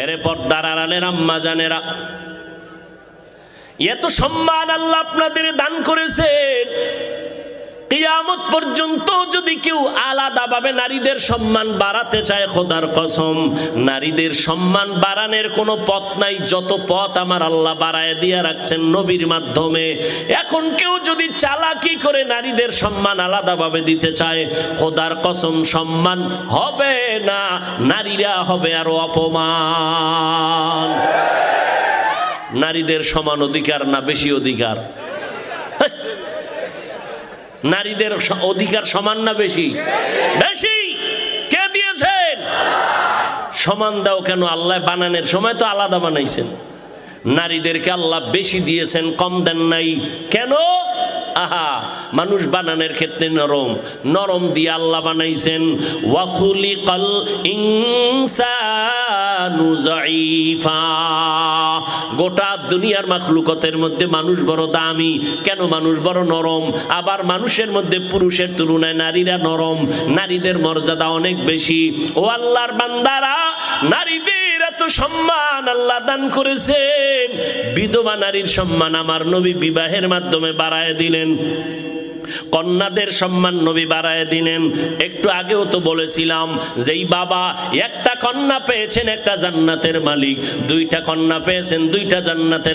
এরে পর্দার আড়ালের আম্মা জানেরা, এত সম্মান আল্লাহ আপনাদের দান করেছেন। কিয়ামত পর্যন্ত যদি কেউ আলাদাভাবে নারীদের সম্মান বাড়াতে চায়, খোদার কসম নারীদের সম্মান বাড়ানোর কোনো পথ নাই। যত পথ আমার আল্লাহ বাড়ায় দিয়ে রাখছেন নবীর মাধ্যমে। এখন কেউ যদি চালাকি করে নারীদের সম্মান আলাদাভাবে দিতে চায়, খোদার কসম সম্মান হবে না, নারীরা হবে আরো অপমান। নারীদের সমান অধিকার না বেশি অধিকার? নারীদের অধিকার সমান না বেশি? বেশি। কে দিয়েছেন? সমান দাও কেন? আল্লাহ বানানোর সময় তো আলাদা বানাইছেন। নারীদেরকে আল্লাহ বেশি দিয়েছেন, কম দেন নাই কেন? আহা, মানুষ বানানোর ক্ষেত্রে নরম, নরম দিয়ে আল্লাহ বানাইছেন। ওয়াখুলিকাল ইনসানু যায়ীফা। গোটা দুনিয়ার মাখলুকতের মধ্যে মানুষ বড় দামি কেন? মানুষ বড় নরম। আবার মানুষের মধ্যে পুরুষের তুলনায় নারীরা নরম, নারীদের মর্যাদা অনেক বেশি। ও আল্লাহর বান্দারা, নারীদের এত সম্মান আল্লাহ দান করেছেন। বিধবা নারীর সম্মান আমার নবী বিবাহের মাধ্যমে বাড়ায় দিলেন। কন্যাদের সম্মান নবী বাড়ায় দিলেন। একটু আগেও তো বলেছিলাম, যেই বাবা একটা কন্যা পেয়েছেন একটা জান্নাতের মালিক, দুইটা কন্যা পেয়েছেন দুইটা জান্নাতের